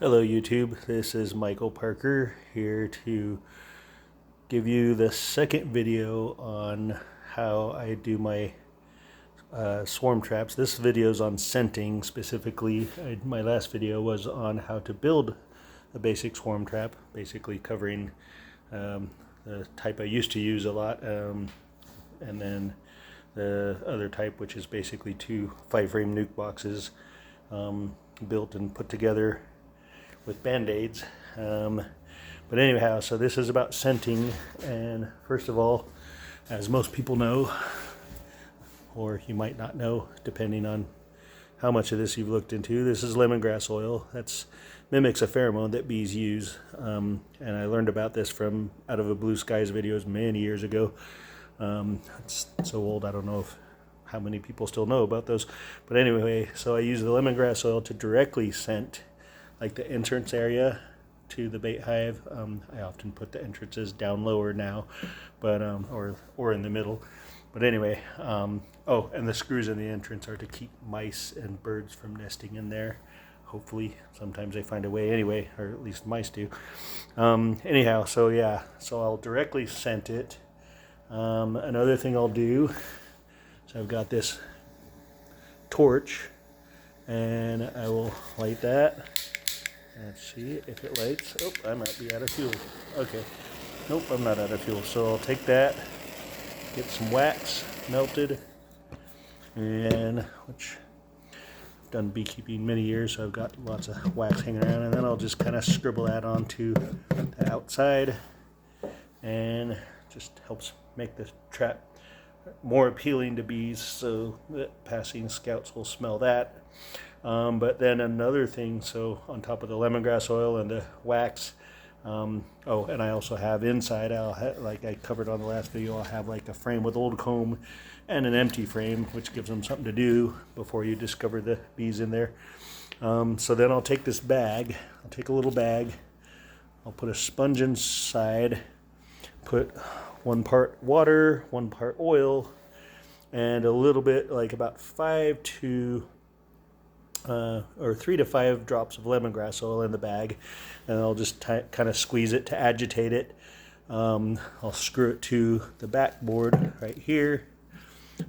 Hello YouTube, this is Michael Parker here to give you the second video on how I do my swarm traps. This video is on scenting specifically. My last video was on how to build a basic swarm trap, basically covering the type I used to use a lot, and then the other type, which is basically two 5-frame nuke boxes built and put together with band-aids. But anyhow, so this is about scenting, and first of all, as most people know, or you might not know depending on how much of this you've looked into, this is lemongrass oil. That's mimics a pheromone that bees use, and I learned about this from out of a Blue Skies videos many years ago. It's so old I don't know how many people still know about those, but anyway, so I use the lemongrass oil to directly scent like the entrance area to the bait hive. I often put the entrances down lower now, but or in the middle. But anyway, oh, and the screws in the entrance are to keep mice and birds from nesting in there. Hopefully, sometimes they find a way anyway, or at least mice do. Anyhow, so yeah, so I'll directly scent it. Another thing I'll do, so I've got this torch, and I will light that. Let's see if it lights. Oh, I might be out of fuel. Okay. Nope, I'm not out of fuel. So I'll take that, get some wax melted, and which I've done beekeeping many years, so I've got lots of wax hanging around, and then I'll just kind of scribble that onto the outside, and just helps make the trap more appealing to bees so that passing scouts will smell that. But then another thing, so on top of the lemongrass oil and the wax, oh, and I also have inside, like I covered on the last video, I'll have like a frame with old comb and an empty frame, which gives them something to do before you discover the bees in there. So then I'll take this bag, I'll take a little bag, I'll put a sponge inside, put 1 part water, 1 part oil, and a little bit, like about 3 to 5 drops of lemongrass oil in the bag, and I'll just kind of squeeze it to agitate it. I'll screw it to the backboard right here,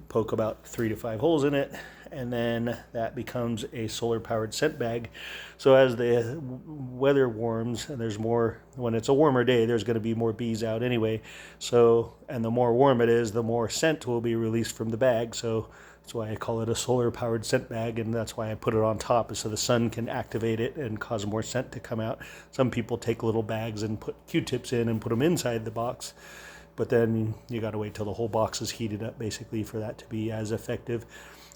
poke about 3 to 5 holes in it, and then that becomes a solar powered scent bag. So as the weather warms, and there's more, when it's a warmer day, there's going to be more bees out anyway. So, and the more warm it is, the more scent will be released from the bag. So that's why I call it a solar powered scent bag, and that's why I put it on top, is so the sun can activate it and cause more scent to come out. Some people take little bags and put Q-tips in and put them inside the box, but then you got to wait till the whole box is heated up basically for that to be as effective.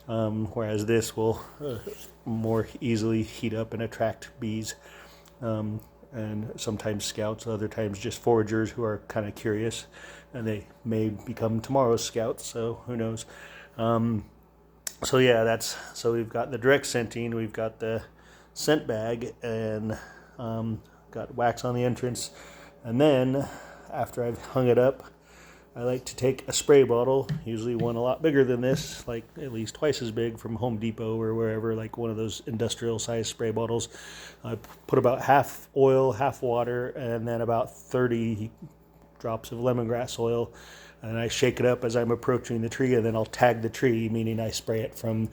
Whereas this will more easily heat up and attract bees, and sometimes scouts, other times just foragers who are kind of curious, and they may become tomorrow's scouts, so who knows. So yeah, so we've got the direct scenting, we've got the scent bag, and got wax on the entrance, and then after I've hung it up, I like to take a spray bottle, usually one a lot bigger than this, like at least twice as big, from Home Depot or wherever, like one of those industrial size spray bottles. I put about half oil, half water, and then about 30 drops of lemongrass oil, and I shake it up as I'm approaching the tree, and then I'll tag the tree, meaning I spray it from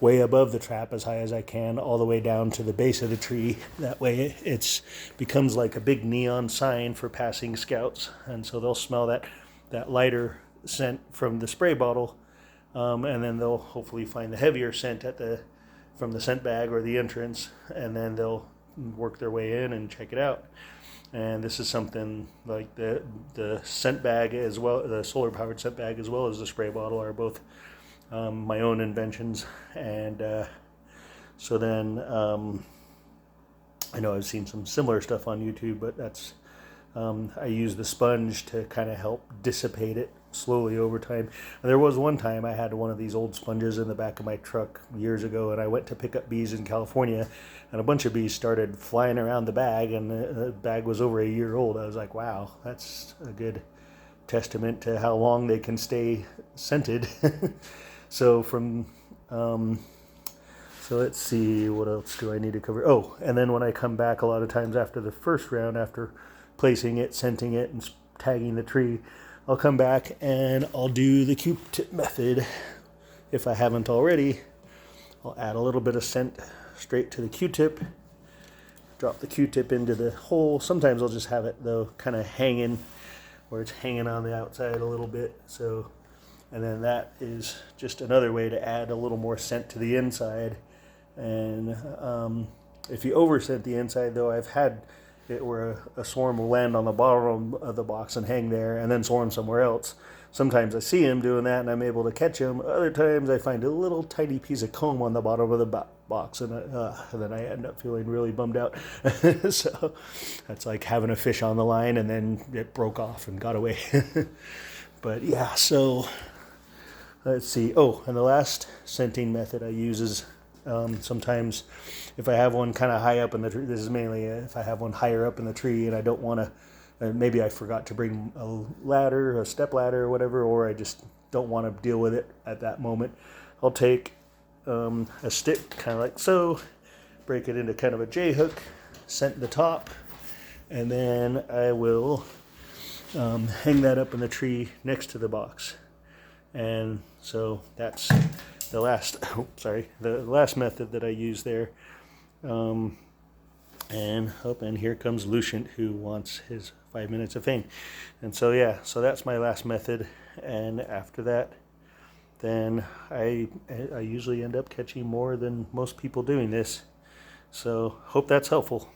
way above the trap as high as I can all the way down to the base of the tree. That way it becomes like a big neon sign for passing scouts, and so they'll smell that lighter scent from the spray bottle, and then they'll hopefully find the heavier scent from the scent bag or the entrance, and then they'll work their way in and check it out. And this is something like the scent bag as well, the solar powered scent bag as well as the spray bottle are both my own inventions. And so then I know I've seen some similar stuff on YouTube, but that's I use the sponge to kind of help dissipate it slowly over time. And there was one time I had one of these old sponges in the back of my truck years ago, and I went to pick up bees in California, and a bunch of bees started flying around the bag, and the bag was over a year old. I was like, wow, that's a good testament to how long they can stay scented. So from So let's see, what else do I need to cover? Oh, and then when I come back a lot of times after the first round, after placing it, scenting it, and tagging the tree, I'll come back and I'll do the Q-tip method. If I haven't already, I'll add a little bit of scent straight to the Q-tip, drop the Q-tip into the hole. Sometimes I'll just have it though kind of hanging, where it's hanging on the outside a little bit. So, and then that is just another way to add a little more scent to the inside. And if you over scent the inside though, I've had it where a swarm will land on the bottom of the box and hang there and then swarm somewhere else. Sometimes I see him doing that and I'm able to catch him. Other times I find a little tiny piece of comb on the bottom of the box and then I end up feeling really bummed out. So that's like having a fish on the line and then it broke off and got away. But yeah, so let's see. Oh, and the last scenting method I use is sometimes if I have one kind of high up in the tree, this is mainly if I have one higher up in the tree and I don't want to, maybe I forgot to bring a ladder, a step ladder or whatever, or I just don't want to deal with it at that moment, I'll take a stick kind of like so, break it into kind of a J-hook, scent the top, and then I will hang that up in the tree next to the box. And so that's the last, the last method that I use there. And here comes Lucient, who wants his 5 minutes of fame. And so yeah, so that's my last method. And after that, then I usually end up catching more than most people doing this. So hope that's helpful.